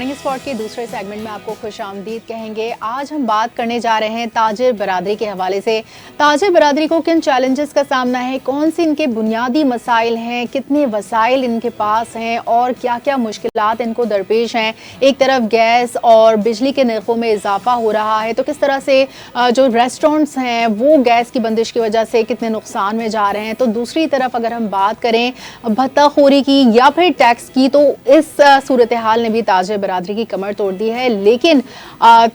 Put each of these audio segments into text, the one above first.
Morning spot के दूसरे segment में आपको खुशामदीद कहेंगे। आज हम बात करने जा रहे हैं ताजिर बरादरी के हवाले से। ताजिर बरादरी को किन चैलेंजेस का सामना है, कौन सी इनके बुनियादी मसाइल हैं, कितने वसाइल इनके पास हैं और क्या क्या मुश्किलात इनको दरपेश हैं। एक तरफ गैस और बिजली के नरखों में इजाफा हो रहा है, तो किस तरह से जो रेस्टोरेंट्स हैं वो गैस की बंदिश की वजह से कितने नुकसान में जा रहे हैं। तो दूसरी तरफ अगर हम बात करें भत्ताखोरी की या फिर टैक्स की, तो इस सूरत हाल ने भी ताजिर बरादरी की कमर तोड़ दी है। लेकिन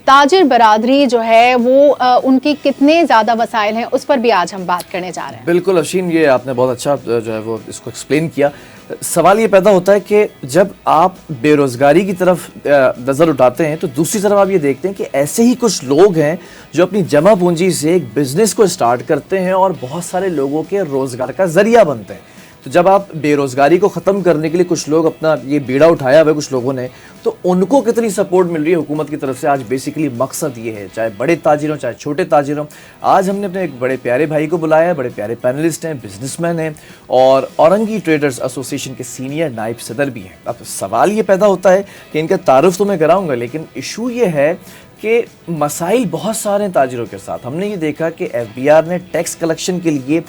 ताजिर बरादरी जो है वो उनकी कितने ज़्यादा वसाइल हैं उस पर भी आज हम बात करने जा रहे हैं। बिल्कुल अशीन, ये आपने बहुत अच्छा जो है वो इसको एक्सप्लेन किया। सवाल ये पैदा होता है कि जब आप बेरोज़गारी की तरफ नज़र उठाते हैं तो दूसरी तरफ आप ये देखते हैं कि ऐसे ही कुछ लोग हैं जो अपनी जमा पूंजी से एक बिज़नेस को स्टार्ट करते हैं और बहुत सारे लोगों के रोज़गार का ज़रिया बनते हैं। तो जब आप बेरोज़गारी को ख़त्म करने के लिए कुछ लोग अपना ये बीड़ा उठाया हुआ है कुछ लोगों ने, तो उनको कितनी सपोर्ट मिल रही है हुकूमत की तरफ से। आज बेसिकली मकसद ये है, चाहे बड़े ताजिर हों चाहे छोटे ताजिर हों। आज हमने अपने एक बड़े प्यारे भाई को बुलाया है, बड़े प्यारे पैनलिस्ट हैं, बिजनेसमैन हैं और औरंगी ट्रेडर्स एसोसिएशन के सीनियर नायब सदर भी हैं। अब सवाल ये पैदा होता है कि इनका तारुफ तो मैं कराऊंगा, लेकिन इशू ये है कि मसाइल बहुत सारे हैं ताजिरों के साथ। हमने ये देखा कि एफबीआर ने टैक्स कलेक्शन के लिए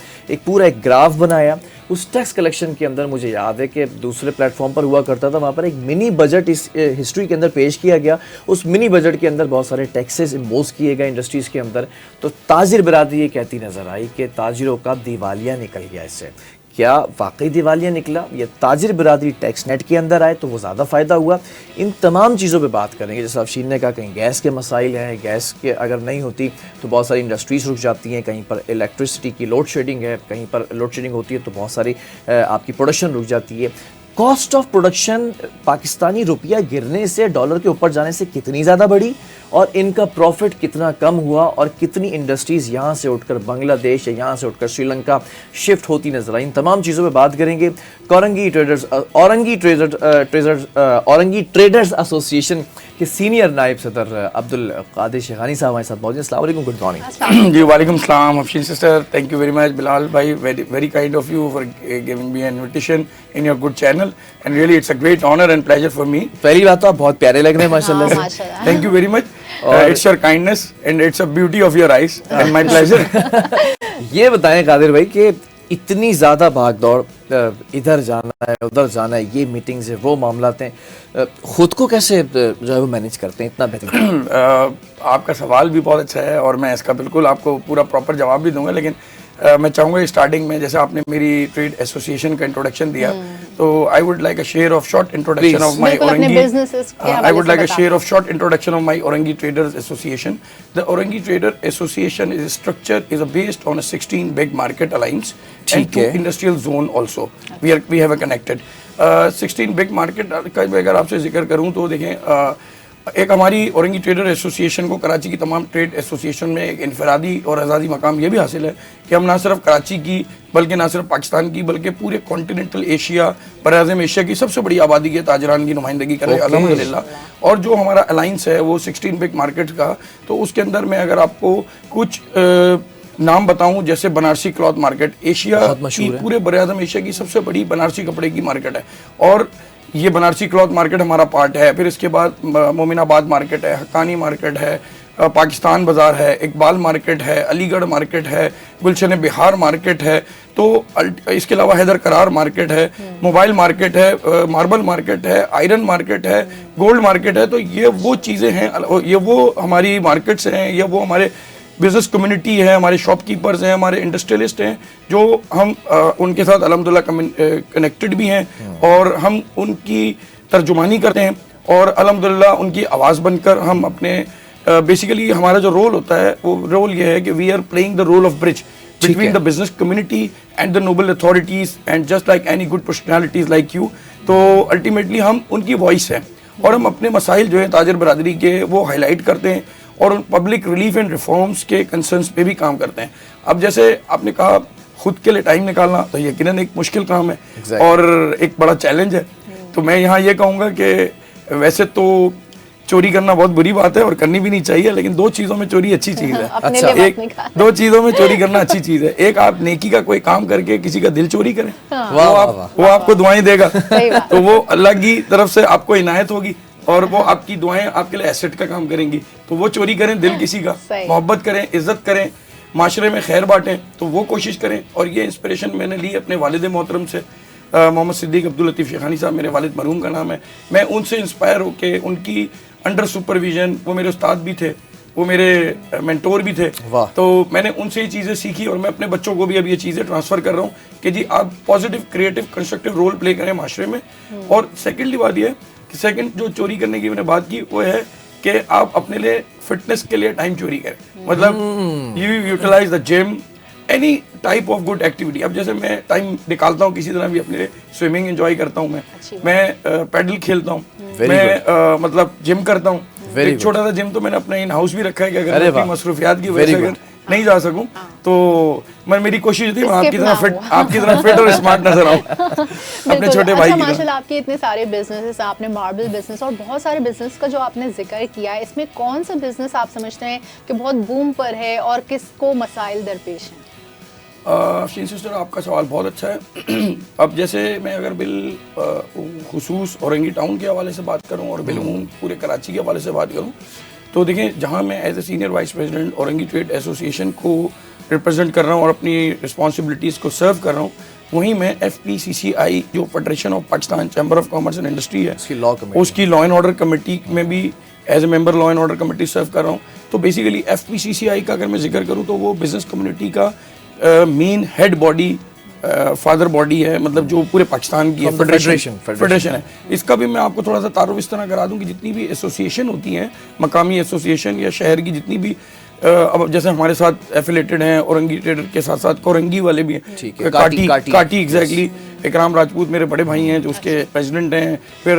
पूरा एक ग्राफ बनाया। उस टैक्स कलेक्शन के अंदर मुझे याद है कि दूसरे प्लेटफॉर्म पर हुआ करता था, वहाँ पर एक मिनी बजट इस हिस्ट्री के अंदर पेश किया गया। उस मिनी बजट के अंदर बहुत सारे टैक्सेस इम्पोज किए गए इंडस्ट्रीज़ के अंदर। तो ताजिर बरादरी ये कहती नज़र आई कि ताजिरों का दिवालिया निकल गया इससे। क्या वाकई दिवालिया निकला या ताजिर बरादरी टैक्स नेट के अंदर आए तो वो ज़्यादा फ़ायदा हुआ? इन तमाम चीज़ों पे बात करेंगे। जैसे अफशीन ने कहा, कहीं गैस के मसाइल हैं, गैस के अगर नहीं होती तो बहुत सारी इंडस्ट्रीज़ रुक जाती हैं, कहीं पर इलेक्ट्रिसिटी की लोड शेडिंग है, कहीं पर लोड शेडिंग होती है तो बहुत सारी आपकी प्रोडक्शन रुक जाती है। कॉस्ट ऑफ प्रोडक्शन पाकिस्तानी रुपया गिरने से, डॉलर के ऊपर जाने से कितनी ज़्यादा बढ़ी और इनका प्रॉफिट कितना कम हुआ और कितनी इंडस्ट्रीज़ यहाँ से उठकर बांग्लादेश या यहाँ से उठकर श्रीलंका शिफ्ट होती नजर आई। इन तमाम चीज़ों पे बात करेंगे। औरंगी ट्रेडर्स एसोसिएशन के सीनियर नायब सदर अब्दुल कादिर शेखानी साहब हमारे साथ मौजूद हैं। अस्सलाम वालेकुम, गुड मॉर्निंग। जी वालेकुम सलाम Afsheen sister, thank you very much. Bilal भाई, very kind of you for giving me an invitation in your good channel and really it's a great honour and pleasure for me. पहली बात तो आप बहुत प्यारे लग रहे हैं माशाल्लाह से। Thank you very much. It's your kindness and it's a beauty of your eyes and my pleasure. ये बताएं कादिर भाई कि इतनी ज़्यादा भाग दौड़, इधर जाना है उधर जाना है, ये मीटिंग्स है वो मामलात हैं, खुद को कैसे जो है वो मैनेज करते हैं इतना बेहतरीन? आपका सवाल भी बहुत अच्छा है और मैं इसका बिल्कुल आपको पूरा प्रॉपर जवाब भी दूंगा, लेकिन मैं चाहूँगा स्टार्टिंग में जैसे आपने मेरी ट्रेड एसोसिएशन का इंट्रोडक्शन दिया, तो I would like a share of short introduction of my Orangi. I would like a share of short introduction of my Orangi traders association. The Orangi trader association is structure is based on a 16 big market alliance and 2 industrial zone also. We have a connected 16 big market का अगर आपसे जिक्र करूं तो देखें, एक हमारी Orangi trader association को कराची की तमाम ट्रेड एसोसिएशन में एक इनफरादी और आज़ादी मकाम ये भी हासिल है कि हम ना सिर्फ कराची की बल्कि ना सिर्फ पाकिस्तान की बल्कि पूरे कॉन्टिनेंटल एशिया, बराज़म एशिया की सबसे बड़ी आबादी के ताजरान की नुमाइंदगी कर रहे हैं अल्हम्दुलिल्लाह। और जो हमारा अलायंस है वो 16 बिग मार्केट का, तो उसके अंदर मैं अगर आपको कुछ नाम बताऊं, जैसे बनारसी क्लॉथ मार्केट एशिया की, पूरे बराज़म एशिया की सबसे बड़ी बनारसी कपड़े की मार्केट है और ये बनारसी क्लॉथ मार्केट हमारा पार्ट है। फिर इसके बाद मोमिनाबाद मार्केट है, हक्कानी मार्केट है, पाकिस्तान बाज़ार है, इकबाल मार्केट है, अलीगढ़ मार्केट है, गुलशन बिहार मार्केट है, तो इसके अलावा हैदर करार मार्केट है, मोबाइल मार्केट है, मार्बल मार्केट है, आयरन मार्केट है, गोल्ड मार्केट है। तो ये वो चीज़ें हैं, ये वो हमारी मार्केट्स हैं, ये वो हमारे बिजनेस कम्युनिटी है, हमारे शॉपकीपर्स हैं, हमारे इंडस्ट्रियलिस्ट हैं, जो हम उनके साथ अल्हम्दुलिल्लाह कनेक्टेड भी हैं और हम उनकी तर्जुमानी करते हैं और अल्हम्दुलिल्लाह उनकी आवाज़ बनकर हम अपने बेसिकली हमारा जो रोल होता है वो रोल ये है कि we are playing the role of bridge between the business community and the noble authorities and just like any good personalities like you. तो अल्टीमेटली हम उनकी वॉइस हैं और हम अपने मसाइल जो है ताजिर बरादरी के वो हाईलाइट करते हैं और उन पब्लिक रिलीफ एंड रिफॉर्म्स के कंसर्न्स पे भी काम करते हैं। अब जैसे आपने कहा खुद के लिए टाइम निकालना तो यकीनन एक मुश्किल काम है और एक बड़ा चैलेंज है। तो मैं यहाँ ये कहूँगा कि वैसे तो चोरी करना बहुत बुरी बात है और करनी भी नहीं चाहिए, लेकिन 2 चीज़ों में चोरी अच्छी चीज़ है। अच्छा, एक 2 चीज़ों में चोरी करना अच्छी चीज़ है। एक, आप नेकी का कोई काम करके किसी का दिल चोरी करें, वो आपको दुआएं देगा, तो वो अल्लाह की तरफ से आपको इनायत होगी। और वो आपकी दुआएं आपके लिए एसेट का काम करेंगी। तो वो चोरी करें दिल किसी का, सही। मोहब्बत करें, इज्जत करें, माशरे में खैर बांटें, तो वो कोशिश करें। और ये इंस्पिरेशन मैंने ली अपने वालिद मोहतरम से, मोहम्मद सिद्दीक अब्दुल लतीफ़ शेखानी साहब, मेरे वालिद मरहूम का नाम है। मैं उनसे इंस्पायर होके, उनकी अंडर सुपरविजन, वो मेरे उस्ताद भी थे, वो मेरे मेंटोर भी थे, वाह। तो मैंने उनसे ये चीज़ें सीखी और मैं अपने बच्चों को भी अब ये चीज़ें ट्रांसफ़र कर रहा हूँ कि जी आप positive, creative, constructive role play करें माशरे में। और सेकेंडली बात ये है कि सेकंड जो चोरी करने की मैंने बात की वो है कि आप अपने लिए फिटनेस के लिए टाइम चोरी करें। मतलब you utilize the gym, any type of good activity. अब जैसे मैं टाइम निकालता हूँ किसी तरह भी अपने लिए, स्विमिंग एंजॉय करता हूँ मैं पैडल खेलता हूँ, मैं मतलब जिम करता हूँ। एक छोटा सा जिम तो मैंने अपना इन हाउस भी रखा है कि अगर मैं मसरूफियात की वजह से अगर नहीं जा सकूं तो मैं, मेरी कोशिश थी मैं आपकी तरह फिट और स्मार्ट नजर आऊं अपने छोटे भाई की तरह। माशाल्लाह आपके इतने सारे बिजनेसेस, आपने मार्बल बिजनेस और बहुत सारे बिजनेस का जो आपने जिक्र किया है, इसमें कौन सा बिजनेस आप समझते हैं कि बहुत बूम पर है और किसको मसाइल दरपेश हैं? अफशीन सिस्टर, आपका सवाल बहुत अच्छा है। अब जैसे मैं अगर खुसूस औरंगी टाउन के हवाले से बात करूं और बिलूम पूरे कराची के हवाले से बात करूं, तो देखें जहां मैं as a senior vice president Orangi trade association को रिप्रेजेंट कर रहा हूं और अपनी रिस्पॉन्सिबिलिटीज़ को सर्व कर रहा हूं, वहीं मैं FPCCI जो federation of Pakistan chamber of commerce and industry है, उसकी लॉ एंड ऑर्डर कमेटी में भी as a member law and order committee serve कर रहा हूँ। तो बेसिकली FPCCI का अगर मैं जिक्र करूँ तो वो बिजनेस कम्युनिटी का main head body, father body है, मतलब जो पूरे पाकिस्तान की फेडरेशन है। इसका भी मैं आपको थोड़ा सा तारुफ इस तरह करा दूं कि जितनी भी एसोसिएशन होती हैं, मकामी एसोसिएशन या शहर की जितनी भी, अब जैसे हमारे साथ एफिलेटेड हैं औरंगी ट्रेडर के साथ साथ कोरंगी वाले भी हैं, काटी एग्जैक्टली, इकराम राजपूत मेरे बड़े भाई हैं जो उसके प्रेसिडेंट हैं। फिर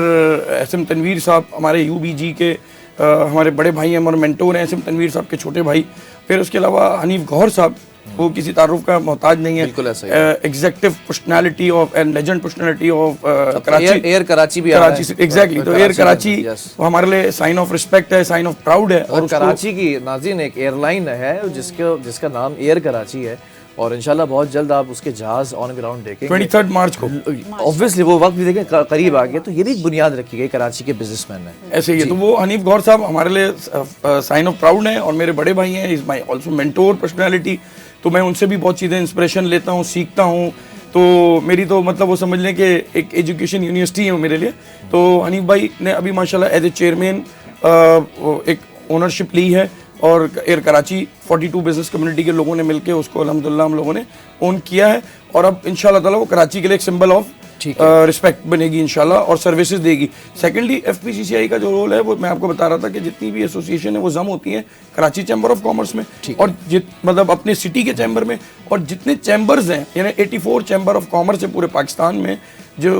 SM तनवीर साहब हमारे UBG के हमारे बड़े भाई हैं और मेंटोर हैं, SM तनवीर साहब के छोटे भाई। फिर उसके अलावा हनीफ गौहर साहब, वो किसी तारुफ का मोहताज नहीं है, executive personality of and legend personality of Karachi, air Karachi भी एग्जैक्टली। तो एयर कराची हमारे लिए साइन ऑफ रिस्पेक्ट है, साइन ऑफ प्राउड है। और कराची की नाज़रीन एक एयरलाइन है जिसका नाम एयर कराची है और इंशाल्लाह बहुत जल्द आप उसके जहाज ऑन ग्राउंड देखेंगे 23 मार्च को। ऑब्वियसली वो वक्त भी देखें करीब आ गया, तो ये भी बुनियाद रखी गई कराची के बिजनेसमैन ने। ऐसे ही है, तो वो हनीफ गौर साहब हमारे लिए साइन ऑफ प्राउड है और मेरे बड़े भाई हैं, is my also mentor personality. तो मैं उनसे भी बहुत चीज़ें इंस्पिरेशन लेता हूँ, सीखता हूँ। तो मेरी तो मतलब वो समझ लें कि एक एजुकेशन यूनिवर्सिटी है मेरे लिए। तो हनीफ भाई ने अभी माशाल्लाह एज ए चेयरमैन एक ओनरशिप ली है और एयर कराची 42 बिजनेस कम्युनिटी के लोगों ने मिलकर उसको अल्हम्दुलिल्लाह हम लोगों ने ओन किया है। और अब इंशाल्लाह ताला वो कराची के लिए एक सिंबल ऑफ रिस्पेक्ट बनेगी इंशाल्लाह और सर्विसेज देगी। सेकेंडली FPCCI का जो रोल है वो मैं आपको बता रहा था कि जितनी भी एसोसिएशन है वो जम होती हैं कराची चैम्बर ऑफ कॉमर्स में और मतलब अपने सिटी के चैम्बर में, और जितने चैम्बर्स हैं यानी 84 चैम्बर ऑफ कॉमर्स है पूरे पाकिस्तान में जो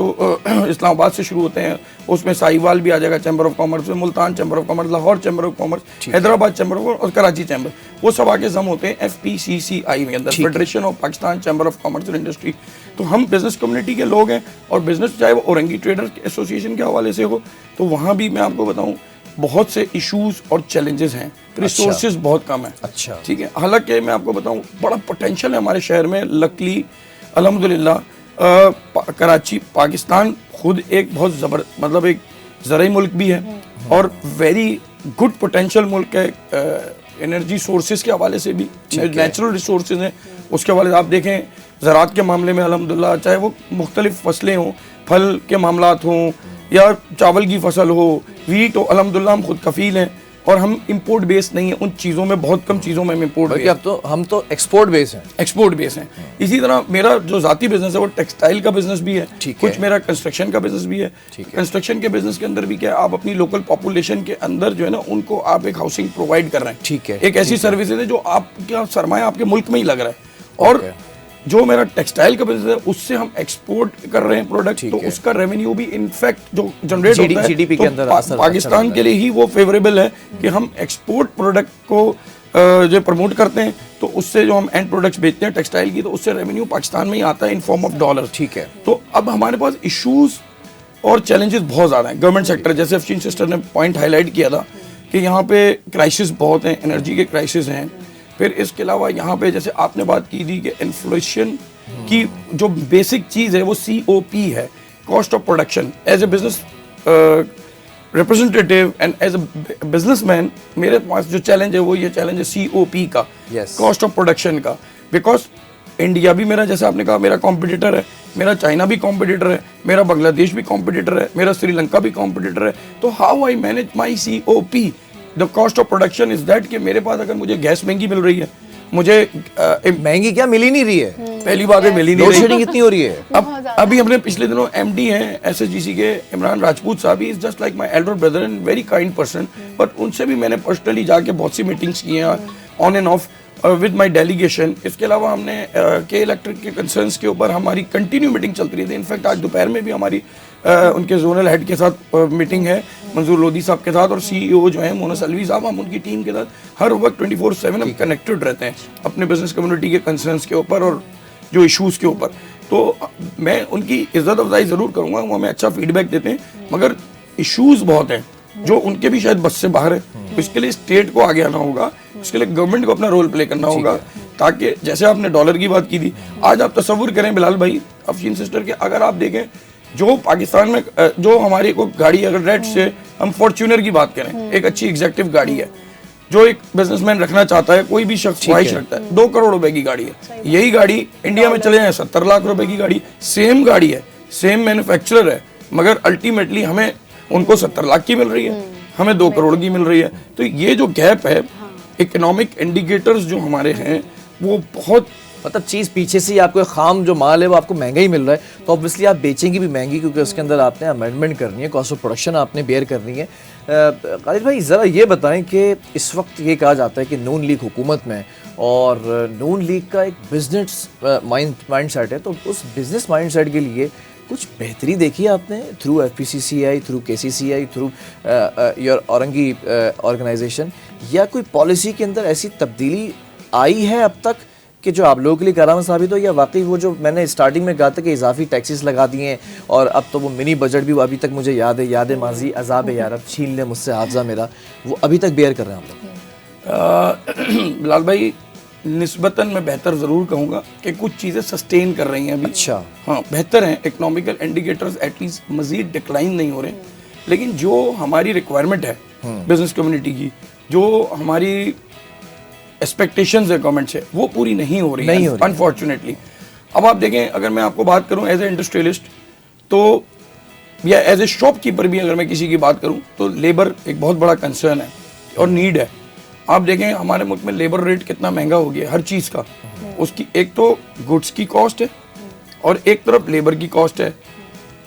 इस्लामाबाद से शुरू होते हैं, उसमें साहिवाल भी आ जाएगा चैम्बर ऑफ कॉमर्स में, Multan chamber of commerce, Lahore chamber of commerce, Hyderabad chamber of commerce और कराची चैम्बर, वो सब आके जम होते हैं FPCCI में अंदर, federation of Pakistan chamber of commerce and industry. तो हम बिजनेस कम्युनिटी के लोग हैं और बिजनेस चाहे वो औरंगी ट्रेडर एसोसिएशन के हवाले से हो, तो वहाँ भी मैं आपको बताऊँ बहुत से इश्यूज और चैलेंजेस हैं, रिसोर्सेज बहुत कम है। अच्छा, ठीक है। हालांकि मैं आपको बताऊँ बड़ा पोटेंशियल है हमारे शहर में, लकली अल्हम्दुलिल्लाह। कराची पाकिस्तान खुद एक बहुत मतलब एक ज़राई मुल्क भी है और वेरी गुड पोटेंशियल मुल्क है एनर्जी सोर्सेज के हवाले से भी, नेचुरल रिसोर्सेज हैं उसके हवाले से। आप देखें ज़राअत के मामले में अल्हम्दुलिल्लाह, चाहे वो मुख्तलिफ फसलें हों, फल के मामलात हों या चावल की फसल हो, वीट हो, अल्हम्दुलिल्लाह हम खुद कफ़ील हैं और हम इंपोर्ट बेस नहीं है उन चीज़ों में, बहुत कम चीज़ों में हम इंपोर्ट बेस, अब तो हम तो एक्सपोर्ट बेस हैं, एक्सपोर्ट बेस हैं। इसी तरह मेरा जो ज़ाती बिजनेस है वो टेक्सटाइल का बिजनेस भी है, कुछ मेरा कंस्ट्रक्शन का बिजनेस भी है। कंस्ट्रक्शन के बिजनेस के अंदर भी क्या है, आप अपनी लोकल पॉपुलेशन के अंदर जो है ना उनको आप एक हाउसिंग प्रोवाइड कर रहे हैं, ठीक है, एक ऐसी सर्विसेज है जो आपका सरमाया आपके मुल्क में ही लग रहा है। और जो मेरा टेक्सटाइल का बिजनेस है उससे हम एक्सपोर्ट कर रहे हैं प्रोडक्ट, तो उसका रेवेन्यू भी इनफैक्ट जो जनरेट होता है GDP के अंदर पाकिस्तान के लिए ही वो फेवरेबल है कि हम एक्सपोर्ट प्रोडक्ट को जो प्रमोट करते हैं, तो उससे जो हम एंड प्रोडक्ट्स बेचते हैं टेक्सटाइल की, तो उससे रेवेन्यू पाकिस्तान में ही आता है इन फॉर्म ऑफ डॉलर, ठीक है। तो अब हमारे पास इशूज और चैलेंजेस बहुत ज़्यादा हैं। गवर्नमेंट सेक्टर, जैसे अफशीन सिस्टर ने पॉइंट हाईलाइट किया था कि यहाँ पे क्राइसिस बहुत हैं, एनर्जी के क्राइसिस हैं। फिर इसके अलावा यहाँ पे जैसे आपने बात की थी कि इन्फ्लेशन की जो बेसिक चीज़ है वो COP है, cost of production. As a business representative and as a businessman मेरे पास जो चैलेंज है वो ये चैलेंज है COP का, कॉस्ट ऑफ प्रोडक्शन का। बिकॉज इंडिया भी मेरा, जैसे आपने कहा, मेरा कॉम्पिटिटर है, मेरा चाइना भी कॉम्पिटिटर है, मेरा बांग्लादेश भी कॉम्पिटिटर है, मेरा श्रीलंका भी कॉम्पिटिटर है। तो how I manage my COP, the cost of production is that कि मेरे पास अगर मुझे गैस महंगी मिल रही है, मुझे महंगी क्या मिल ही नहीं रही है, पहली बात है मिल ही नहीं लोड रही। शेडिंग कितनी हो रही है। अब अभी हमने पिछले दिनों MD हैं SSGC के इमरान राजपूत साहब, is just like my Elder brother and very kind person, but उनसे भी मैंने पर्सनली जाके बहुत सी मीटिंग्स की हैं on end of with my delegation. इसके अलावा हमने के इलेक्ट्रिक के कंसर्न्स के ऊपर हमारी कंटिन्यू मीटिंग चलती रही थी। इनफैक्ट आज दोपहर में भी हमारी उनके जोनल हेड के साथ मीटिंग है, मंजूर लोधी साहब के साथ, और CEO जो हैं मोनस अलवी साहब, हम उनकी टीम के साथ हर वक्त 24/7 हम कनेक्टेड रहते हैं अपने बिजनेस कम्युनिटी के कंसर्न्स के ऊपर और जो इश्यूज के ऊपर। तो मैं उनकी इज्जत अफजाई जरूर करूंगा, वो हमें अच्छा फीडबैक देते हैं, मगर इश्यूज बहुत हैं जो उनके भी शायद बस से बाहर है। तो इसके लिए स्टेट को आगे आना होगा, इसके लिए गवर्नमेंट को अपना रोल प्ले करना होगा, ताकि जैसे आपने डॉलर की बात की थी, आज आप तसव्वुर करें बिलाल भाई, अफशीन सिस्टर के, अगर आप देखें जो पाकिस्तान में जो हमारी को गाड़ी, अगर रेट से हम फॉर्च्यूनर की बात करें, एक अच्छी एग्जेक्टिव गाड़ी है जो एक बिजनेसमैन रखना चाहता है, कोई भी शख्स ख्वाहिश रखता है, 2 करोड़ रुपए की गाड़ी है। यही गाड़ी इंडिया में चले जाए 70 लाख रुपए की गाड़ी, सेम गाड़ी है, सेम मैन्युफैक्चरर है, मगर अल्टीमेटली हमें उनको 70 लाख की मिल रही है, हमें 2 करोड़ की मिल रही है। तो ये जो गैप है, इकोनॉमिक इंडिकेटर्स जो हमारे हैं वो बहुत, मतलब चीज़ पीछे से ही आपको खाम जो माल है वो आपको महंगा ही मिल रहा है, तो ऑब्वियसली आप बेचेंगी भी महंगी, क्योंकि उसके अंदर आपने अमेंडमेंट करनी है, कॉस्ट ऑफ प्रोडक्शन आपने बेयर करनी है। खालिद भाई ज़रा ये बताएं कि इस वक्त ये कहा जाता है कि नून लीग हुकूमत में, और नून लीग का एक बिजनेस माइंड सेट है, तो उस बिजनेस माइंड सेट के लिए कुछ बेहतरी देखी है आपने through FPCCI, through KCCI, through your Orangi organization, या कोई पॉलिसी के अंदर ऐसी तब्दीली आई है अब तक कि जो आप लोगों के लिए करामा साबित हो, या वाकई वो जो मैंने स्टार्टिंग में कहा था कि इजाफी टैक्सेस लगा दिए हैं, और अब तो वो मिनी बजट भी, वो अभी तक मुझे याद है माजी अजाब यार अब छीन ले मुझसे हाफजा मेरा, वो अभी तक बेयर कर रहे हैं आप लोग। बिलाल भाई निस्बतन मैं बेहतर ज़रूर कहूँगा कि कुछ चीज़ें सस्टेन कर रही हैं अभी। अच्छा, हाँ, बेहतर हैं, इकोनॉमिकल इंडिकेटर्स एटलीस्ट मजीद डिक्लाइन नहीं हो रहे, लेकिन जो हमारी रिक्वायरमेंट है बिजनेस कम्युनिटी की, जो हमारी एक्सपेक्टेशंस है गवर्नमेंट से, वो पूरी नहीं हो रही है अनफॉर्चुनेटली। अब आप देखें, अगर मैं आपको बात करूं एज ए इंडस्ट्रियलिस्ट, तो या एज ए शॉपकीपर भी अगर मैं किसी की बात करूं, तो लेबर एक बहुत बड़ा कंसर्न है और नीड है। आप देखें हमारे मुल्क में लेबर रेट कितना महंगा हो गया हर चीज़ का, उसकी एक तो गुड्स की कॉस्ट है और एक तरफ लेबर की कॉस्ट है।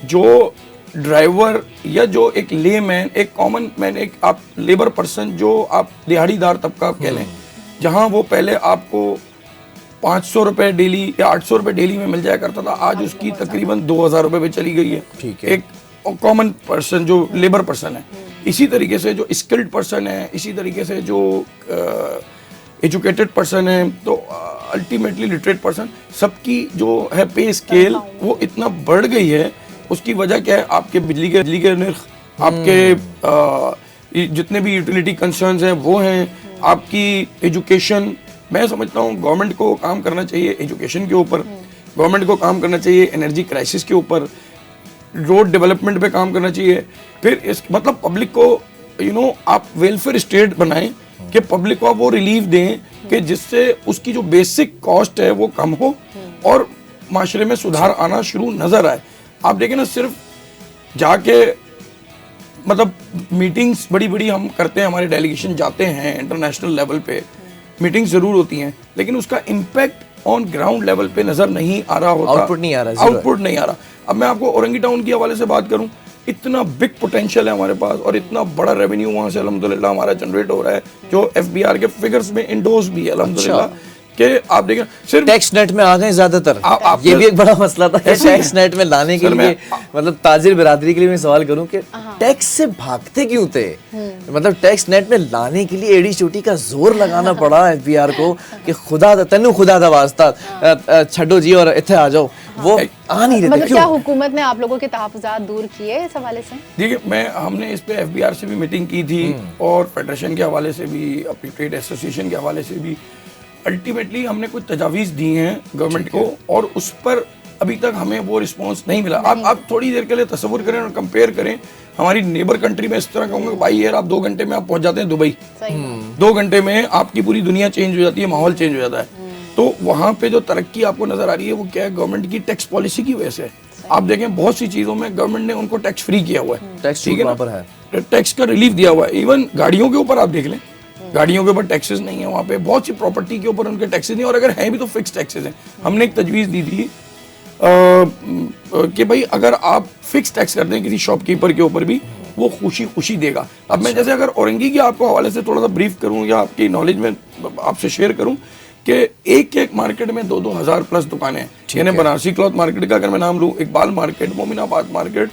जो ड्राइवर या जो एक लेमैन, एक कॉमन मैन, एक आप लेबर पर्सन, जो आप दिहाड़ीदार तबका आप कह लें, जहाँ वो पहले आपको 500 रुपये डेली या 800 रुपये डेली में मिल जाया करता था, आज उसकी तकरीबन 2000 रुपये पे चली गई है। ठीक है। एक कॉमन पर्सन जो लेबर पर्सन है, इसी तरीके से जो स्किल्ड पर्सन है, इसी तरीके से जो एजुकेटेड पर्सन है, तो अल्टीमेटली लिटरेट पर्सन, सबकी जो है पे स्केल वो इतना बढ़ गई है। उसकी वजह क्या है? आपके बिजली के निर्ख, आपके जितने भी यूटिलिटी कंसर्न्स हैं वो हैं, आपकी एजुकेशन। मैं समझता हूँ गवर्नमेंट को काम करना चाहिए एजुकेशन के ऊपर, गवर्नमेंट को काम करना चाहिए एनर्जी क्राइसिस के ऊपर, रोड डेवलपमेंट पे काम करना चाहिए। फिर इस मतलब पब्लिक को आप वेलफेयर स्टेट बनाएं कि पब्लिक को आप वो रिलीफ दें कि जिससे उसकी जो बेसिक कॉस्ट है वो कम हो और माशरे में सुधार आना शुरू नजर आए। आप देखें ना, सिर्फ जाके मतलब मीटिंग्स बड़ी बड़ी हम करते हैं, हमारे डेलीगेशन जाते हैं इंटरनेशनल लेवल पे, मीटिंग्स जरूर होती हैं, लेकिन उसका इम्पैक्ट ऑन ग्राउंड लेवल पे नजर नहीं आ रहा होता, आउटपुट नहीं आ रहा। अब मैं आपको औरंगी टाउन के हवाले से बात करूं, इतना बिग पोटेंशियल है हमारे पास और इतना बड़ा रेवेन्यू वहां से अल्हम्दुलिल्लाह हमारा जनरेट हो रहा है, जो FBR के फिगर्स में इंडोर्स भी है अल्हम्दुलिल्लाह। कि आप देखें सिर्फ टैक्स नेट में आ गए ज्यादातर, ये भी एक बड़ा मसला था टैक्स नेट में लाने के लिए। मतलब ताजिर बिरादरी के लिए मैं सवाल करूं कि टैक्स से भागते क्यों थे? मतलब टैक्स नेट में लाने के लिए एडी चोटी का जोर लगाना पड़ा FBR को कि तेनू खुदा दा वास्ता छड्डो जी और इत्थे आ जाओ, वो आ नहीं रहे। मतलब क्या हुकूमत ने आप लोगों के तहफ़्फ़ुज़ात दूर किए इस हवाले से? देखिए, हमने इस पे FBR से भी मीटिंग की थी और फेडरेशन के हवाले से भी, अपनी ट्रेड एसोसिएशन के हवाले से भी। अल्टीमेटली हमने कुछ तजावीज़ दी हैं गवर्नमेंट को और उस पर अभी तक हमें वो रिस्पॉन्स नहीं मिला। आप थोड़ी देर के लिए तसव्वुर करें और कंपेयर करें हमारी नेबर कंट्री में, इस तरह कहूँगा भाई यार आप 2 घंटे में आप पहुंच जाते हैं दुबई, 2 घंटे में आपकी पूरी दुनिया चेंज हो जाती है, माहौल चेंज हो जाता है। तो वहाँ पे जो तरक्की आपको नजर आ रही है वो क्या है, गवर्नमेंट की टैक्स पॉलिसी की वजह से। आप देखें बहुत सी चीजों में गवर्नमेंट ने उनको टैक्स फ्री किया हुआ है, टैक्स ठीक है वहाँ ना? पर है, टैक्स का रिलीफ दिया हुआ है। इवन गाड़ियों के ऊपर आप देख लें, गाड़ियों के ऊपर टैक्सेस नहीं है वहाँ पे, बहुत सी प्रॉपर्टी के ऊपर उनके टैक्सेस नहीं, और अगर हैं भी तो फिक्स टैक्सेस हैं। हमने एक तजवीज़ दी थी कि भाई अगर आप फिक्स टैक्स कर दें किसी शॉपकीपर के ऊपर भी, वो खुशी खुशी देगा। अब मैं जैसे अगर औरंगी के आपको हवाले से थोड़ा सा ब्रीफ करूं या आपकी नॉलेज में आपसे शेयर करूं कि एक मार्केट में 2-2 हज़ार प्लस दुकानें हैं। यानी बनारसी क्लॉथ मार्केट का अगर मैं नाम लूं, इकबाल मार्केट, मोमिनाबाद मार्केट,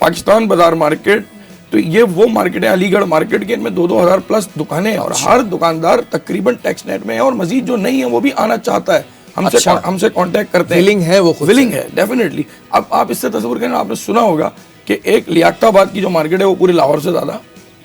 पाकिस्तान बाजार मार्केट, तो ये वो मार्केट है, अलीगढ़ मार्केट के, इनमें 2-2 हज़ार प्लस दुकानें हैं और हर दुकानदार तकरीबन टैक्स नेट में है, और मजीद जो नहीं है वो भी आना चाहता है, हमसे कांटेक्ट करते हैं। विलिंग है, वो खुद विलिंग है डेफिनेटली। अब आप इससे तस्वीर करें, आपने सुना होगा कि एक लियाकताबाद की जो मार्केट है वो पूरे लाहौर से ज्यादा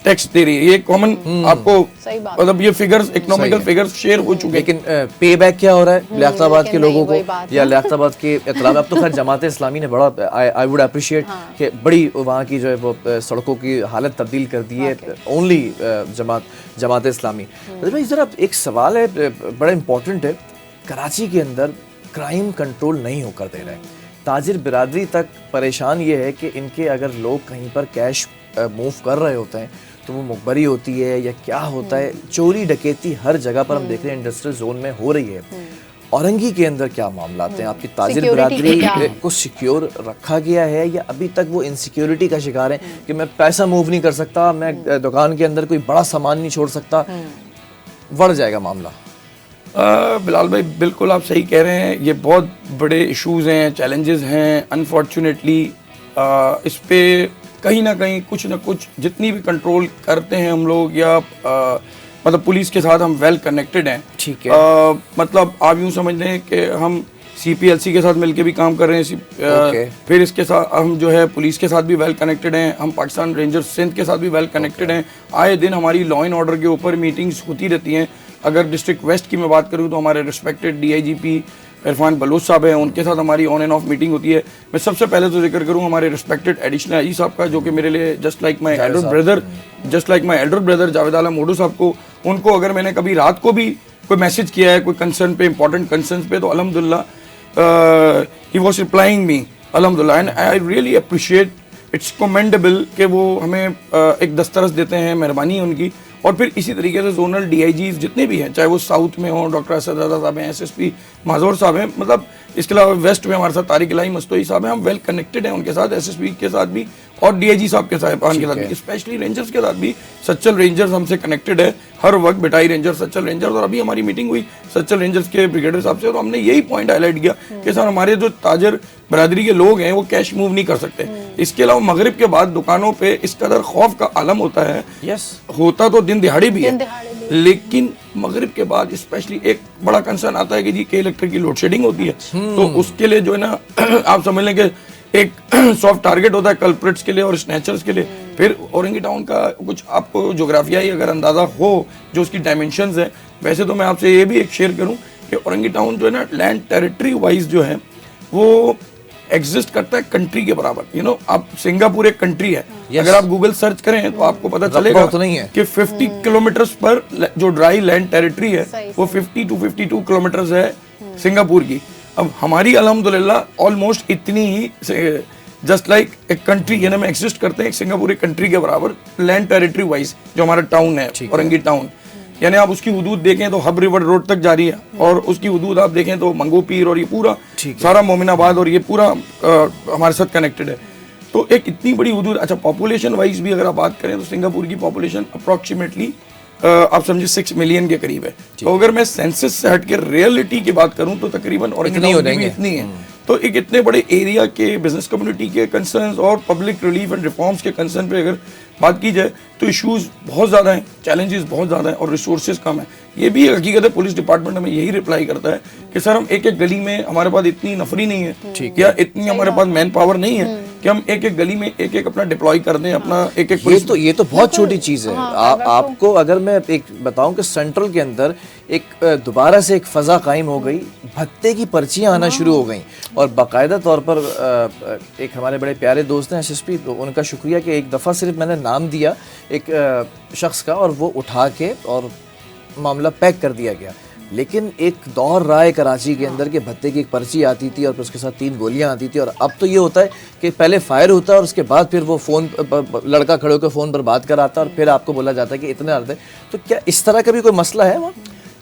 टैक्स दे रही है। ये कॉमन आपको मतलब ये फिगर्स, इकोनॉमिकल फिगर्स शेयर हो चुके हैं। लेकिन पे बैक क्या हो रहा है लियाकताबाद के लोगों को या लियाकताबाद के इतलाब? अब तो खैर जमात इस्लामी ने बड़ा, आई वुड अप्रिशिएट कि बड़ी वहाँ की जो है वो सड़कों की हालत तब्दील कर दी है, ओनली जमात इस्लामी। भाई ज़रा एक सवाल है, बड़ा इंपॉर्टेंट है, कराची के अंदर क्राइम कंट्रोल नहीं होकर दे रहे, ताजिर बिरादरी तक परेशान ये है कि इनके अगर लोग कहीं पर कैश मूव कर रहे होते हैं तो वो मुखबरी होती है या क्या होता है, चोरी डकैती हर जगह पर हम देख रहे हैं इंडस्ट्रियल जोन में हो रही है। औरंगी के अंदर क्या मामला हैं? आपकी ताजिर बिरादरी को सिक्योर रखा गया है या अभी तक वो इनसिक्योरिटी का शिकार है कि मैं पैसा मूव नहीं कर सकता, मैं दुकान के अंदर कोई बड़ा सामान नहीं छोड़ सकता, बढ़ जाएगा मामला? बिलाल भाई बिल्कुल आप सही कह रहे हैं, ये बहुत बड़े इश्यूज हैं, चैलेंजेस हैं। अनफॉर्चुनेटली इस पे कहीं ना कहीं कुछ ना कुछ जितनी भी कंट्रोल करते हैं हम लोग या मतलब पुलिस के साथ हम वेल कनेक्टेड हैं, ठीक है। मतलब आप यूँ समझ लें कि हम CPLC के साथ मिलके भी काम कर रहे हैं, फिर इसके साथ हम जो है पुलिस के साथ भी वेल कनेक्टेड हैं, हम पाकिस्तान रेंजर्स सिंध के साथ भी वेल कनेक्टेड हैं। आए दिन हमारी लॉ एंड ऑर्डर के ऊपर मीटिंग्स होती रहती हैं। अगर डिस्ट्रिक्ट वेस्ट की मैं बात करूं तो हमारे रिस्पेक्टेड DIGP इरफान बलोच साहब हैं, उनके साथ हमारी ऑन एंड ऑफ मीटिंग होती है। मैं सबसे पहले तो जिक्र करूं हमारे रिस्पेक्टेड एडिशनल IG साहब का, जो कि मेरे लिए just like my elder brother Javed Alam Modu sahab को, उनको अगर मैंने कभी रात को भी कोई मैसेज किया है कोई कंसर्न पे, इंपॉर्टेंट कंसर्न पे, तो अल्हम्दुलिल्लाह ही वॉज रिप्लाइंग मी अल्हम्दुलिल्लाह, and I really appreciate, it's commendable कि वो हमें एक दस्तरस देते हैं, मेहरबानी है उनकी। और फिर इसी तरीके से जोनल DIGs जितने भी हैं, चाहे वो साउथ में हो डॉक्टर असद रजा साहब हैं, SSP माजोर साहब हैं, मतलब इसके अलावा वेस्ट में हमारे साथ तारिक इलाही मस्तोई साहब हैं, हम वेल कनेक्टेड हैं उनके साथ, SSP के साथ भी और DIG साहब के साथ भी, स्पेशली रेंजर्स के साथ भी। सच्चल रेंजर्स हमसे कनेक्टेड है हर वक्त, बिटाई रेंजर, सच्चल रेंजर्स, और अभी हमारी मीटिंग हुई सच्चल रेंजर्स के ब्रिगेडियर साहब से, और हमने यही पॉइंट हाईलाइट किया कि सर हमारे जो ताजर बरादरी के लोग हैं वो कैश मूव नहीं कर सकते। इसके अलावा मगरिब के बाद दुकानों पे इस कदर खौफ का आलम होता है, होता तो दिन दिहाड़ी भी है, लेकिन मगरिब के बाद स्पेशली एक बड़ा कंसर्न आता है कि जी के इलेक्ट्रिक की लोड शेडिंग होती है, तो उसके लिए जो है ना आप समझ लें कि एक सॉफ्ट टारगेट होता है कल्प्रिट्स के लिए और स्नैचर्स के लिए। फिर औरंगी टाउन का कुछ आपको जोग्राफियाई अगर अंदाजा हो जो उसकी डायमेंशंस है, वैसे तो मैं आपसे ये भी एक शेयर करूं कि औरंगी टाउन जो है ना लैंड टेरिटरी वाइज जो है वो एग्जिस्ट करता है कंट्री के बराबर। यू नो, अब सिंगापुर एक कंट्री है, अगर आप गूगल सर्च करें तो आपको पता चलेगा तो नहीं है कि 50 किलोमीटर पर जो ड्राई लैंड टेरिटरी है वो 50 to 52 किलोमीटर है सिंगापुर की। अब हमारी अल्हम्दुलिल्लाह ऑलमोस्ट इतनी ही जस्ट लाइक एक कंट्री यानी में एग्जिस्ट करते हैं एक सिंगापुर एक कंट्री के बराबर लैंड टेरिटरी वाइज जो हमारा टाउन है औरंगी टाउन। यानी आप उसकी हुदूद देखें तो हब रिवर रोड तक जारी है, और उसकी हुदूद आप देखें तो मंगो पीर और ये पूरा सारा मोमिनाबाद और ये पूरा हमारे साथ कनेक्टेड है। तो एक इतनी बड़ी हुदूद। अच्छा, पॉपुलेशन वाइज भी अगर आप बात करें तो सिंगापुर की पॉपुलेशन अप्रॉक्सीमेटली आप समझिए 6 मिलियन के करीब है। तो अगर मैं सेंसस से हट के रियलिटी की बात करूं तो तकरीबन और इतनी है। तो एक इतने बड़े एरिया के बिजनेस कम्युनिटी के कंसर्न्स और पब्लिक रिलीफ एंड रिफॉर्म्स के कंसर्न पे अगर बात की जाए तो इश्यूज बहुत ज़्यादा हैं, चैलेंजेस बहुत ज़्यादा हैं और रिसोर्सेज कम है। ये भी एक हकीकत है, पुलिस डिपार्टमेंट हमें यही रिप्लाई करता है कि सर हम एक एक गली में, हमारे पास इतनी नफरी नहीं है या इतनी हमारे पास मैन पावर नहीं है कि हम एक एक गली में एक एक अपना डिप्लॉय कर दें, अपना एक एक पुलिस। ये तो बहुत छोटी चीज़ है। आपको अगर मैं एक बताऊं कि सेंट्रल के अंदर एक दोबारा से एक फ़ज़ा कायम हो गई, भत्ते की पर्चियां आना शुरू हो गई और बाकायदा तौर पर एक हमारे बड़े प्यारे दोस्त हैं SSP, तो उनका शुक्रिया कि एक दफ़ा सिर्फ मैंने नाम दिया एक शख्स का और वो उठा के और मामला पैक कर दिया गया। लेकिन एक दौर रहा है कराची के अंदर के भत्ते की एक पर्ची आती थी और फिर उसके साथ 3 गोलियां आती थी, और अब तो ये होता है कि पहले फायर होता है और उसके बाद फिर वो फ़ोन लड़का खड़े होकर फ़ोन पर बात कराता है और फिर आपको बोला जाता है कि इतने अर्दे। तो क्या इस तरह का भी कोई मसला है वहाँ?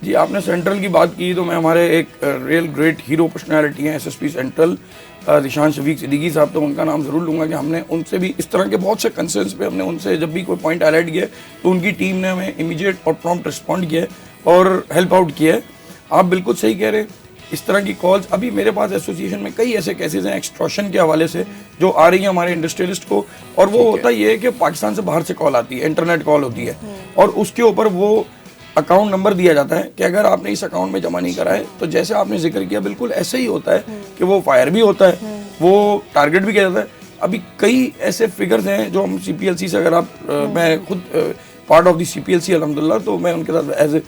जी, आपने सेंट्रल की बात की तो मैं हमारे एक रियल ग्रेट हीरो पर्सनैलिटी हैं SSP सेंट्रल दिशान शफीक सिद्दीकी साहब, तो उनका नाम ज़रूर लूँगा कि हमने उनसे भी इस तरह के बहुत से कंसर्न्स पे हमने उनसे जब भी कोई पॉइंट हाईलाइट किया तो उनकी टीम ने हमें इमीडिएट और प्रॉम्प्ट रिस्पॉन्ड किया और हेल्प आउट किया है। आप बिल्कुल सही कह रहे हैं, इस तरह की कॉल्स अभी मेरे पास एसोसिएशन में कई ऐसे केसेस हैं एक्सटॉर्शन के हवाले से जो आ रही है हमारे इंडस्ट्रियलिस्ट को, और वो होता ये है कि पाकिस्तान से बाहर से कॉल आती है, इंटरनेट कॉल होती है और उसके ऊपर वो अकाउंट नंबर दिया जाता है कि अगर आपने इस अकाउंट में जमा नहीं करा है तो जैसे आपने जिक्र किया बिल्कुल ऐसे ही होता है कि वो फायर भी होता है, वो टारगेट भी किया जाता है। अभी कई ऐसे फिगर्स हैं जो हम CPLC से, अगर आप मैं खुद पार्ट ऑफ द CPLC अल्हम्दुलिल्लाह, तो मैं उनके साथ एज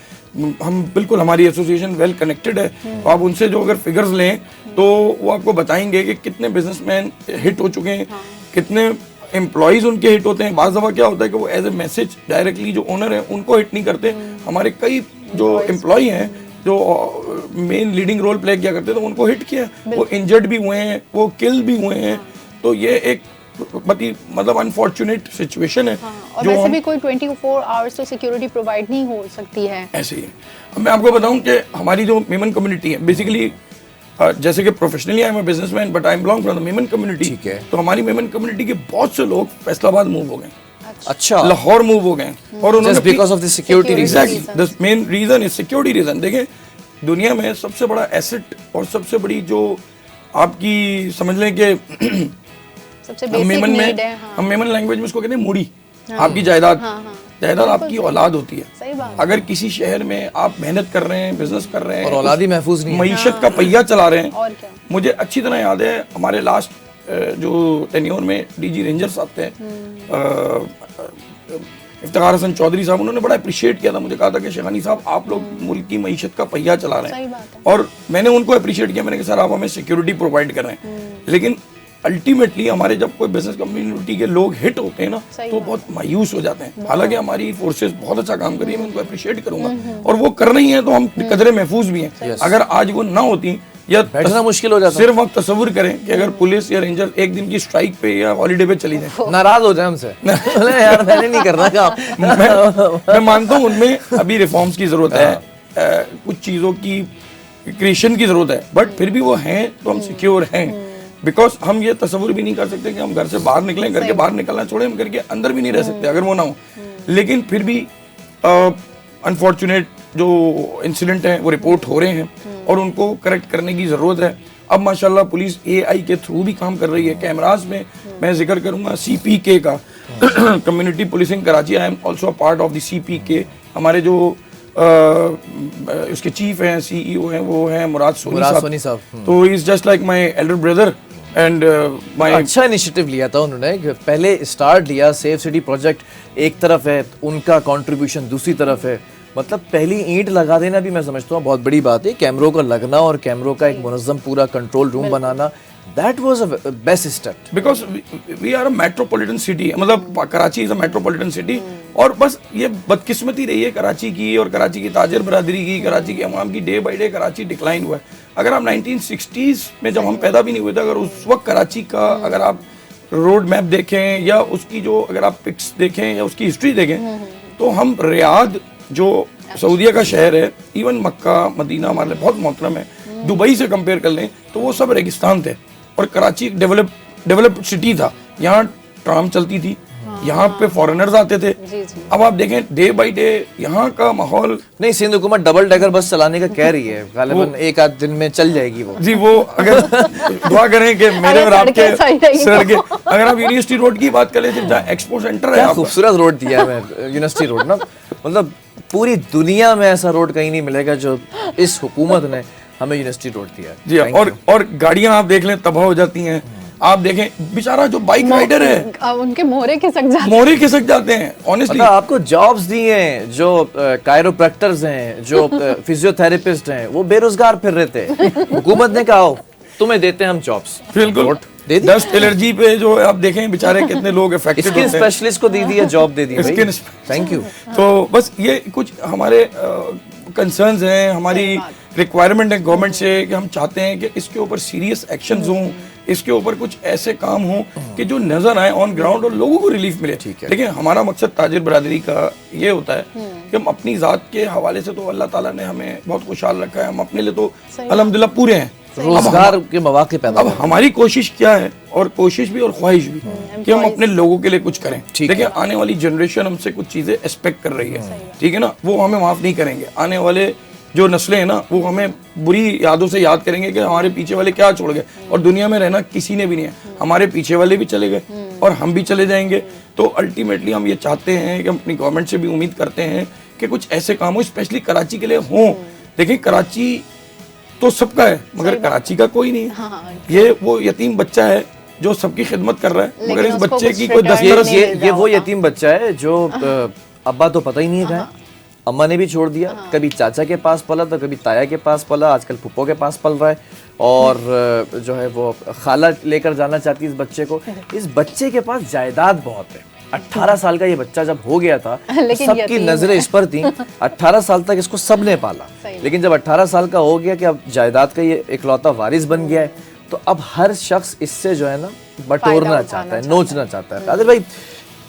हम बिल्कुल हमारी एसोसिएशन वेल कनेक्टेड है, तो आप उनसे जो अगर फिगर्स लें तो वो आपको बताएंगे कि कितने बिजनेसमैन हिट हो चुके हैं, कितने एम्प्लॉयज़ उनके हिट होते हैं। बाज़ दफ़ा क्या होता है कि वो एज ए मैसेज डायरेक्टली जो ओनर है उनको हिट नहीं करते, हमारे कई जो एम्प्लॉय हैं जो मेन लीडिंग रोल प्ले किया करते थे उनको हिट किया, वो इंजर्ड भी हुए हैं, वो किल भी हुए हैं। तो ये एक मतलब अनफॉर्चुनेट सिचुएशन है। और वैसे भी कोई 24 आवर्स तो सिक्योरिटी प्रोवाइड नहीं हो सकती है। ऐसे ही अब मैं आपको बताऊं कि हमारी जो मेमन कम्युनिटी है बेसिकली, जैसे कि professionally I am a businessman but I belong from the Memon community, ठीक है। तो हमारी मेमन कम्युनिटी के बहुत से लोग फैसलाबाद मूव हो गए, अच्छा, लाहौर मूव हो गए और उन्होंने because of the security exactly the main reason is security reason. देखें, दुनिया में सबसे बड़ा एसेट और सबसे बड़ी जो आपकी समझ लें कि सबसे हम बेसिक मेमन नीड में है। हम मेमन लैंग्वेज में उसको कहते हैं मूड़ी, आपकी जायदाद, जायदाद आपकी औलाद होती है। सही बात। अगर किसी शहर में आप मेहनत कर रहे हैं, बिजनेस कर रहे हैं और औलाद ही महफूज नहीं है, मईशत का पहिया चला रहे हैं। और क्या। मुझे अच्छी तरह याद है हमारे लास्ट जो टेन्योर में DG रेंजर साहब थे, इफ्तिखार हसन चौधरी साहब, उन्होंने बड़ा अप्रिशिएट किया था, मुझे कहा था कि शेखानी साहब आप लोग मुल्क की मईशत का पहिया चला रहे सही हैं, बात है। और मैंने उनको अप्रिशिएट किया। मैंने कहा सर आप हमें सिक्योरिटी प्रोवाइड कर रहे हैं, लेकिन अल्टीमेटली हमारे जब कोई बिजनेस कम्युनिटी के लोग हिट होते हैं ना तो बहुत मायूस हो जाते हैं। हालांकि हमारी फोर्सेस बहुत अच्छा काम कर रही है, मैं उनको अप्रिशिएट करूंगा और वो कर रही हैं तो हम कदरे महफूज भी हैं। अगर आज वो ना होती या बैठना मुश्किल हो जाता। सिर्फ आप तस्वुर करें कि अगर पुलिस या रेंजर एक दिन की स्ट्राइक पे या हॉलीडे पे चली जाए, नाराज हो जाए हमसे, यार मैंने नहीं करना काम। मैं मानता हूँ उनमें अभी रिफॉर्म्स की जरूरत है, कुछ चीज़ों की क्रिएशन की जरूरत है, बट फिर भी वो हैं तो हम सिक्योर हैं। बिकॉज हम ये तस्वुर भी नहीं कर सकते कि हम घर से बाहर निकलें, घर के बाहर निकलना छोड़े, हम घर के अंदर भी नहीं रह सकते अगर वो ना हो। लेकिन फिर भी अनफॉर्चुनेट जो इंसिडेंट हैं वो रिपोर्ट हो रहे हैं और उनको करेक्ट करने की ज़रूरत है। अब माशाल्लाह पुलिस AI के थ्रू भी काम कर रही है। कैमरास में मैं जिक्र करूँगा CPK का, community policing Karachi, I am also part of the CPK। हमारे जो उसके चीफ हैं, CEO हैं, वो हैं मुराद सोनी साहब। तो he is just like my elder brother and my. अच्छा इनिशिएटिव लिया था उन्होंने, पहले स्टार्ट लिया, सेफ सिटी प्रोजेक्ट एक तरफ है, उनका कंट्रीब्यूशन दूसरी तरफ है, मतलब पहली ईंट लगा देना भी मैं समझता हूँ बहुत बड़ी बात है। कैमरों का लगना और कैमरों का एक मुनज़्ज़म पूरा कंट्रोल रूम बनाना, that was a best step. Because we are a metropolitan city, मतलब Karachi is a metropolitan city, और बस ये बदकिस्मती रही है कराची की और कराची की ताजर बरादरी की, कराची की अवाम की, day by day Karachi decline हुआ है। अगर आप 1960s में जब हम पैदा भी नहीं हुए थे, अगर उस वक्त कराची का अगर आप रोड मैप देखें या उसकी जो अगर आप पिक्स देखें या उसकी हिस्ट्री देखें, तो हम रियाद जो सऊदीया का शहर है, इवन मक्का मदीना हमारे लिए बहुत मोहतरम है, दुबई से कंपेयर कर लें तो वो सब रेगिस्तान थे और कराची एक डेवलप्ड सिटी था। यहाँ ट्राम चलती थी, यहाँ पे फॉरेनर्स आते थे। जी, जी। अब आप देखें डे बाय डे यहाँ का माहौल, नहीं, सिंध हुकूमत डबल डेकर बस चलाने का कह रही है, गालिबन एक आध दिन में चल जाएगी वो। जी वो अगर दुआ करें कि मेरे और आपके सड़कें, अगर आप यूनिवर्सिटी रोड की बात करें जहाँ एक्सपो सेंटर है, क्या खूबसूरत रोड दिया है यूनिवर्सिटी रोड ना, मतलब पूरी दुनिया में ऐसा रोड कहीं नहीं मिलेगा जो इस हुकूमत ने हमें यूनिवर्सिटी रोड दिया है। जी और गाड़ियां आप देख लें तबाह हो जाती हैं। आप देखें बेचारा जो बाइक राइडर है उनके मोहरे खिसक जाते हैं ऑनेस्टली। मतलब आपको जॉब्स दी हैं, जो कायरोप्रैक्टर्स हैं, जो फिजियोथेरेपिस्ट हैं, वो बेरोजगार फिर रहे थे। हुकूमत ने कहा तुम्हें देते हैं हम जॉब्स, बिल्कुल दे दी। डस्ट एलर्जी पे जो आप देखें बेचारे कितने लोग अफेक्टेड होते हैं। स्किन स्पेशलिस्ट को दी है, जॉब दे दी है। Thank you. तो बस ये कुछ हमारे कंसर्न्स हैं, हमारी रिक्वायरमेंट है गवर्नमेंट से कि हम चाहते हैं कि इसके ऊपर सीरियस एक्शंस हों, इसके ऊपर कुछ ऐसे काम हों कि जो नजर आए ऑन ग्राउंड और लोगों को रिलीफ मिले। लेकिन हमारा मकसद ताजिर बरादरी का ये होता है कि हम अपनी ज़ात के हवाले से तो अल्लाह ताला ने हमें बहुत खुशहाल रखा है, हम अपने लिए तो अल्हम्दुलिल्लाह पूरे हैं, रोजगार के मौके पैदा। अब हमारी कोशिश क्या है, और कोशिश भी और ख्वाहिश भी कि हम अपने लोगों के लिए कुछ करें। देखिए आने वाली जनरेशन हमसे कुछ चीजें एक्सपेक्ट कर रही है, ठीक है ना, वो हमें माफ नहीं करेंगे। आने वाले जो नस्लें हैं ना वो हमें बुरी यादों से याद करेंगे कि हमारे पीछे वाले क्या छोड़ गए, और दुनिया में रहना किसी ने भी नहीं है, हमारे पीछे वाले भी चले गए और हम भी चले जाएंगे। तो अल्टीमेटली हम ये चाहते हैं कि हम अपनी गवर्नमेंट से भी उम्मीद करते हैं कि कुछ ऐसे काम हो स्पेशली कराची के लिए हों। देखिए कराची तो सबका है मगर कराची का कोई नहीं है। हाँ, ये वो यतीम बच्चा है जो सबकी खिदमत कर रहा है, मगर इस बच्चे की कोई 10 ये वो यतीम बच्चा है जो अब्बा तो पता ही नहीं है, अम्मा ने भी छोड़ दिया, कभी चाचा के पास पला तो कभी ताया के पास पला, आजकल फुप्पो के पास पल रहा है, और जो है वो खाला लेकर जाना चाहती है इस बच्चे को। इस बच्चे के पास जायदाद बहुत है। 18 साल का ये बच्चा जब हो गया था सबकी नजरें इस पर थी, 18 साल तक इसको सबने पाला, लेकिन जब 18 साल का हो गया कि अब जायदाद का ये इकलौता वारिस बन गया है, तो अब हर शख्स इससे जो है ना बटोरना चाहता है, नोचना चाहता है। कादिर भाई,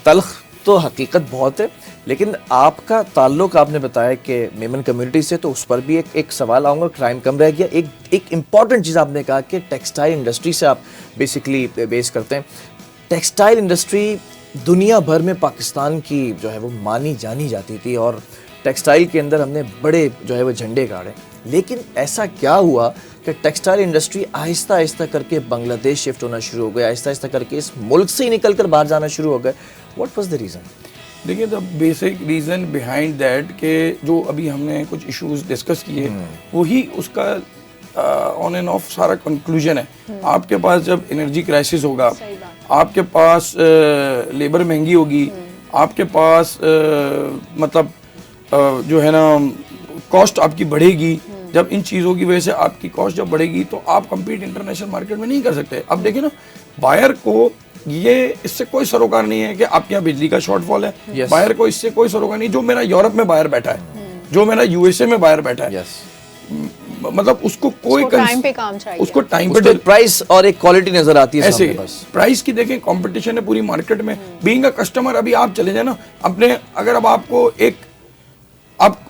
तल्ख तो हकीकत बहुत है, लेकिन आपका ताल्लुक आपने बताया कि मेमन कम्युनिटी से, तो उस पर भी एक सवाल आऊँगा, क्राइम कम रह गया। एक इम्पॉर्टेंट चीज़ आपने कहा कि टेक्सटाइल इंडस्ट्री से आप बेसिकली बेस करते हैं। टेक्सटाइल इंडस्ट्री दुनिया भर में पाकिस्तान की जो है वो मानी जानी जाती थी, और टेक्सटाइल के अंदर हमने बड़े जो है वो झंडे गाड़े, लेकिन ऐसा क्या हुआ कि टेक्सटाइल इंडस्ट्री आहिस्ता आहिस्ता करके बांग्लादेश शिफ्ट होना शुरू हो गया, आहिस्ता आहिस्ता करके इस मुल्क से ही निकल कर बाहर जाना शुरू हो गए। What was the reason? देखिए the basic reason behind that के जो अभी हमने कुछ इश्यूज डिस्कस किए वही उसका ऑन एंड ऑफ सारा कंक्लूजन है। आपके पास जब एनर्जी क्राइसिस होगा, आपके पास लेबर महंगी होगी, आपके पास मतलब जो है ना कॉस्ट आपकी बढ़ेगी। जब इन चीज़ों की वजह से आपकी कॉस्ट जब बढ़ेगी तो आप कम्पीट इंटरनेशनल मार्केट में नहीं कर सकते। अब देखिए ना, बायर को ये इससे कोई सरोकार नहीं है कि आपके यहाँ बिजली का शॉर्टफॉल है, बायर को इससे कोई सरोकार नहीं। जो मेरा यूरोप में बायर बैठा है, जो मेरा यूएसए में बायर बैठा है, मतलब उसको कोई टाइम पे काम चाहिए, उसको टाइम पे प्राइस और एक क्वालिटी नजर आती है ऐसे। प्राइस की देखें कंपटीशन है पूरी मार्केट में। बीइंग अ कस्टमर, अभी आप चले जाए ना अपने, अगर अब आपको आप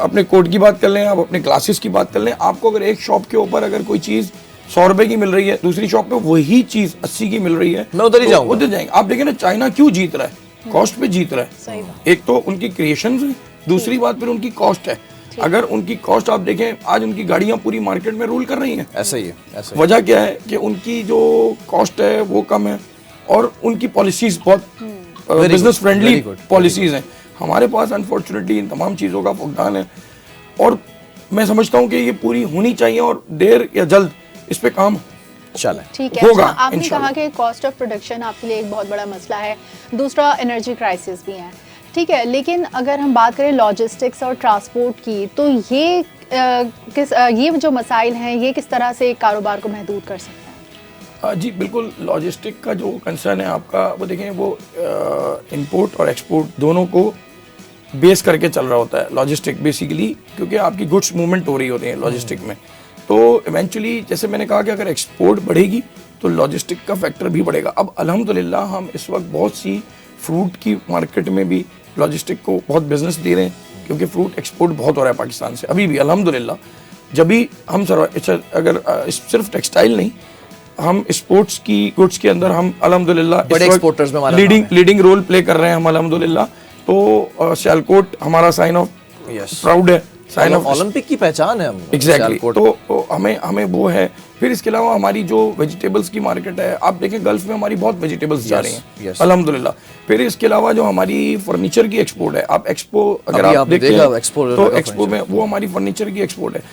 अपने कोट की बात कर लें, आप अपने ग्लासेस की बात कर लें, आपको अगर एक शॉप के ऊपर अगर कोई चीज 100 रुपए की मिल रही है, दूसरी शॉप पे वही चीज 80 की मिल रही है, मैं उधर ही जाऊंगा, उधर जाएंगे। आप देखें ना चाइना क्यों जीत रहा है, कॉस्ट पे जीत रहा है। एक तो उनकी क्रिएशंस है, दूसरी बात फिर उनकी कॉस्ट है। अगर उनकी कॉस्ट आप देखें, आज उनकी गाड़ियां पूरी मार्केट में रूल कर रही हैं। ऐसा ही है, ऐसा ही। वजह क्या है कि उनकी जो कॉस्ट है वो कम है और उनकी पॉलिसीज बहुत बिजनेस फ्रेंडली पॉलिसीज हैं। हमारे पास अनफॉर्चुनेटली इन तमाम चीज़ों का फुकदान है, और मैं समझता हूँ कि ये पूरी होनी चाहिए और देर या जल्द इस पे काम चला ठीक है। अच्छा, आपने कहा कि कॉस्ट ऑफ प्रोडक्शन आपके लिए एक बहुत बड़ा मसला है, दूसरा एनर्जी क्राइसिस भी है, ठीक है, लेकिन अगर हम बात करें लॉजिस्टिक्स और ट्रांसपोर्ट की, तो ये जो मसाइल हैं ये किस तरह से कारोबार को महदूद कर सकते हैं? जी बिल्कुल, लॉजिस्टिक का जो कंसर्न है आपका, वो देखें वो इंपोर्ट और एक्सपोर्ट दोनों को बेस करके चल रहा होता है लॉजिस्टिक बेसिकली, क्योंकि आपकी गुड्स मूवमेंट हो रही होती है लॉजिस्टिक में। तो इवेंचुअली जैसे मैंने कहा कि अगर एक्सपोर्ट बढ़ेगी तो लॉजिस्टिक का फैक्टर भी बढ़ेगा। अब अल्हम्दुलिल्लाह हम इस वक्त बहुत सी फ्रूट की मार्केट में भी लॉजिस्टिक को बहुत बिजनेस दे रहे हैं, क्योंकि फ्रूट एक्सपोर्ट बहुत हो रहा है पाकिस्तान से अभी भी अल्हम्दुलिल्लाह। जब भी हम अगर सिर्फ टेक्सटाइल नहीं, हम स्पोर्ट्स की गुड्स के अंदर हम अल्हम्दुलिल्लाह बड़े exporters में हमारा लीडिंग रोल प्ले कर रहे हैं हम अल्हम्दुलिल्लाह। तो सियालकोट हमारा साइन ऑफ प्राउड है, साइन ऑफ ओलंपिक की पहचान है हम एग्जैक्टली। सियालकोट। तो हमें वो है। फिर इसके अलावा हमारी जो वेजिटेबल्स की मार्केट है, आप देखें गल्फ में हमारी बहुत वेजिटेबल्स जा रही हैं yes. अल्हम्दुलिल्लाह। फिर इसके अलावा जो हमारी फर्नीचर की एक्सपोर्ट है, आप एक्सपो अगर अभी आप आप देखते देखा हैं एक्सपो तो लगा एक्सपो में वो हमारी फर्नीचर की एक्सपोर्ट है।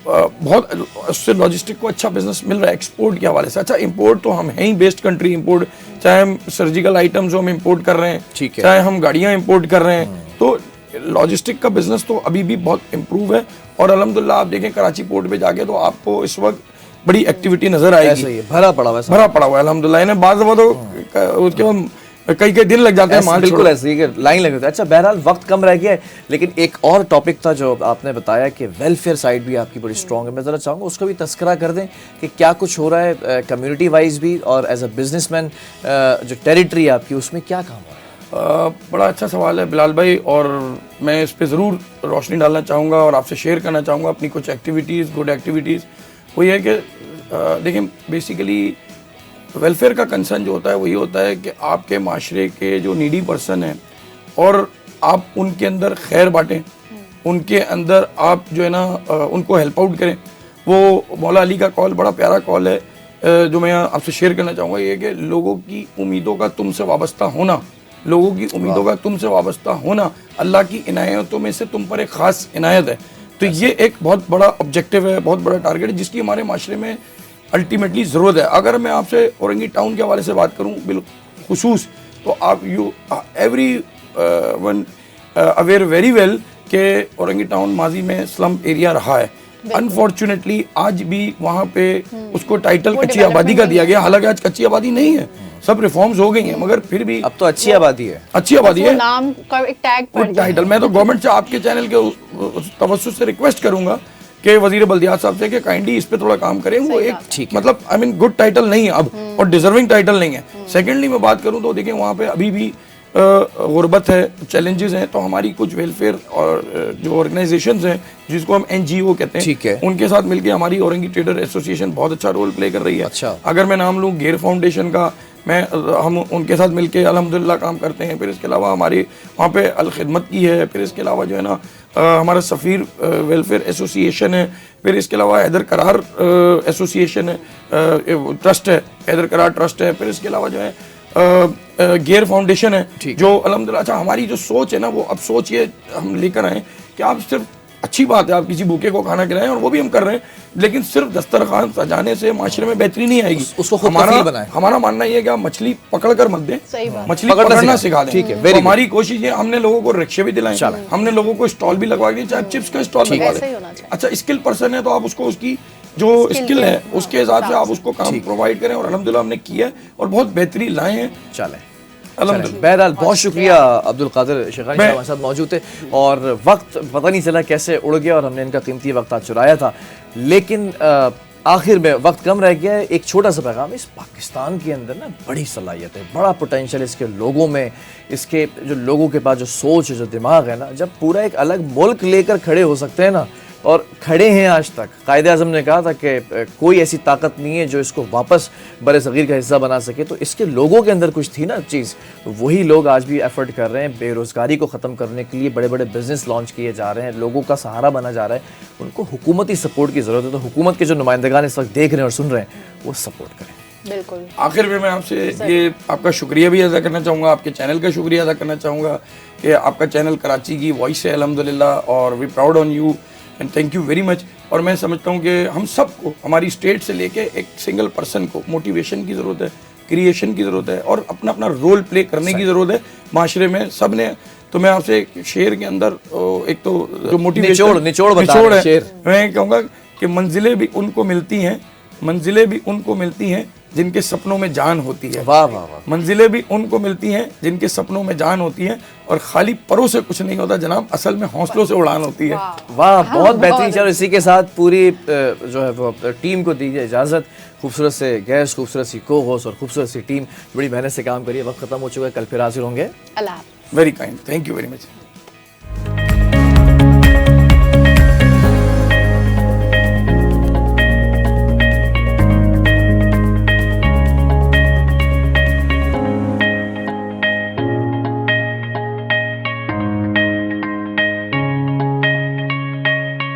बहुत उससे लॉजिस्टिक को अच्छा बिजनेस मिल रहा है एक्सपोर्ट के हवाले से। अच्छा इंपोर्ट तो हम हैं ही बेस्ट कंट्री इंपोर्ट, चाहे हम सर्जिकल आइटम्स जो हम इंपोर्ट कर रहे हैं, ठीक है। चाहे हम गाड़ियां इंपोर्ट कर रहे हैं, तो लॉजिस्टिक का बिजनेस तो अभी भी बहुत इम्प्रूव है। और अल्हम्दुलिल्लाह आप देखें कराची पोर्ट पे जाके तो आपको इस वक्त बड़ी एक्टिविटी नजर ऐसा आएगी। ही है, भरा पड़ा हुआ है सब। भरा पड़ा हुआ है अल्हम्दुलिल्लाह। इन्हें बाज़ दफ़ा तो उसके बाद कई दिन लग जाते हैं माल बिल्कुल ऐसे ही कि लाइन लगे होते हैं। अच्छा बहरहाल वक्त कम रह गया है, लेकिन एक और टॉपिक था जो आपने बताया कि वेलफेयर साइड भी आपकी बड़ी स्ट्रांग है। मैं ज़रा चाहूँगा उसका भी तस्करा कर दें कि क्या कुछ हो रहा है कम्युनिटी वाइज भी, और एज अ बिजनेसमैन जो टेरिटरी आपकी उसमें क्या काम हो रहा है? बड़ा अच्छा सवाल है बिलाल भाई, और मैं इस पे ज़रूर रोशनी डालना चाहूँगा और आपसे शेयर करना चाहूँगा अपनी कुछ एक्टिविटीज़, गुड एक्टिविटीज़। वो ये है कि देखें बेसिकली वेलफेयर का कंसर्न जो होता है वही होता है कि आपके माशरे के जो नीडी पर्सन हैं और आप उनके अंदर खैर बांटें, उनके अंदर आप जो है ना उनको हेल्प आउट करें। वो मौला अली का कॉल बड़ा प्यारा कॉल है जो मैं आपसे शेयर करना चाहूँगा। ये कि लोगों की उम्मीदों का तुमसे वाबस्ता होना, लोगों की उम्मीदों का तुमसे वाबस्ता होना अल्लाह की इनायतों में से तुम पर एक ख़ास इनायत है। तो ये एक बहुत बड़ा ऑब्जेक्टिव है, बहुत बड़ा टारगेट है जिसकी हमारे माशरे में अल्टीमेटली ज़रूरत है। अगर मैं आपसे औरंगी टाउन के हवाले से बात करूँ बिलखुसूस, तो आप every one aware very well के औरंगी टाउन माजी में स्लम एरिया रहा है। अनफॉर्चुनेटली आज भी वहाँ पे उसको टाइटल कच्ची आबादी का दिया गया, हालांकि आज कच्ची आबादी नहीं है, सब रिफॉर्म्स हो गई हैं, मगर फिर भी अब तो अच्छी आबादी है, अच्छी आबादी है। नाम का एक टैग वो टाइटल मैं तो गवर्नमेंट से आपके चैनल के तवज्जुह से रिक्वेस्ट करूंगा कि वजीर बल्दियात साहब से कि काइंडली इस पे थोड़ा काम करें। वो एक मतलब आई मीन गुड टाइटल नहीं है अब, और डिजर्विंग टाइटल नहीं है। सेकेंडली मैं बात करूं तो देखिए वहाँ पे अभी भी गुर्बत है, चैलेंजेस हैं। तो हमारी कुछ वेलफेयर और जो ऑर्गेनाइजेशंस हैं जिसको हम NGO कहते हैं, ठीक है, उनके साथ मिलकर हमारी औरंगी ट्रेडर एसोसिएशन बहुत अच्छा रोल प्ले कर रही है। अच्छा। अगर मैं नाम लूँ गेर फाउंडेशन का, हम उनके साथ मिलके अल्हम्दुलिल्लाह काम करते हैं। फिर इसके अलावा हमारी वहाँ पे अल खिदमत की है। फिर इसके अलावा जो है ना हमारा सफ़ीर वेलफेयर एसोसिएशन है। फिर इसके अलावा हैदर करार एसोसिएशन है, ट्रस्ट है, हैदर करार ट्रस्ट है। फिर इसके अलावा जो है गेयर फाउंडेशन है जो अल्हम्दुलिल्लाह। अच्छा हमारी जो सोच है ना, वो अब सोच ये हम लेकर आए कि आप सिर्फ अच्छी बात है आप किसी भूखे को खाना खिलाएं, और वो भी हम कर रहे हैं, लेकिन सिर्फ दस्तरखान सजाने से माशरे में बेहतरी नहीं आएगी। उसको हमारा मानना ये है कि आप मछली पकड़ कर मत दें, मछली पकड़ना सिखा दें। ठीक है, तो हमारी कोशिश है, हमने लोगों को रिक्शे भी दिलाए, हमने लोगों को स्टॉल भी लगवा दिए, चाहे चिप्स का स्टॉल लगवा दें। अच्छा स्किल पर्सन है तो आप उसको उसकी जो स्किल है उसके हिसाब से आप उसको काम प्रोवाइड करें, और अल्हम्दुलिल्लाह हमने किया है और बहुत बेहतरी लाए हैं। चले बहरहाल बहुत शुक्रिया अब्दुल कादिर शेखानी साहब हमारे साथ मौजूद थे, और वक्त पता नहीं चला कैसे उड़ गया और हमने इनका कीमती वक्त आज चुराया था, लेकिन आखिर में वक्त कम रह गया है। एक छोटा सा पैगाम, इस पाकिस्तान के अंदर ना बड़ी सलाहियत है, बड़ा पोटेंशियल इसके लोगों में, इसके जो लोगों के पास जो सोच है, जो दिमाग है ना, जब पूरा एक अलग मुल्क लेकर खड़े हो सकते हैं ना, और खड़े हैं आज तक। कायदे आज़म ने कहा था कि कोई ऐसी ताकत नहीं है जो इसको वापस बड़े सगीर का हिस्सा बना सके, तो इसके लोगों के अंदर कुछ थी ना चीज़, तो वही लोग आज भी एफर्ट कर रहे हैं। बेरोज़गारी को ख़त्म करने के लिए बड़े बड़े बिजनेस लॉन्च किए जा रहे हैं, लोगों का सहारा बना जा रहा है। उनको हुकूमती सपोर्ट की ज़रूरत है, तो हुकूमत के जो नुमाइंदगान इस वक्त देख रहे हैं और सुन रहे हैं वो सपोर्ट करें। बिल्कुल। आखिर में मैं आपसे ये आपका शुक्रिया भी अदा करना चाहूँगा, आपके चैनल का शुक्रिया अदा करना चाहूँगा कि आपका चैनल कराची की वॉइस है अल्हम्दुलिल्लाह, और we proud on you and thank you very much. और मैं समझता हूँ कि हम सबको, हमारी स्टेट से लेके एक सिंगल पर्सन को मोटिवेशन की ज़रूरत है, क्रिएशन की ज़रूरत है, और अपना अपना रोल प्ले करने की ज़रूरत है माशरे में सब ने। तो मैं आपसे शेर के अंदर एक तो जो मोटिवेशन निचोड़ है, मैं कहूँगा कि मंजिलें भी उनको मिलती हैं, मंजिलें भी उनको मिलती हैं जिनके सपनों में जान होती है। वाह वाह वाह। मंजिलें भी उनको मिलती हैं जिनके सपों में जान होती है, और खाली परों से कुछ नहीं होता जनाब, असल में हौसलों से उड़ान होती है। वाह बहुत बेहतरीन। चलो इसी के साथ पूरी जो है वो टीम को दीजिए इजाज़त। खूबसूरत से गेस्ट, खूबसूरत सी को होस्ट और खूबसूरत सी टीम बड़ी मेहनत से काम करिए। वक्त खत्म हो चुका है, कल फिर हाजिर होंगे। Allah. Very kind, thank you very much.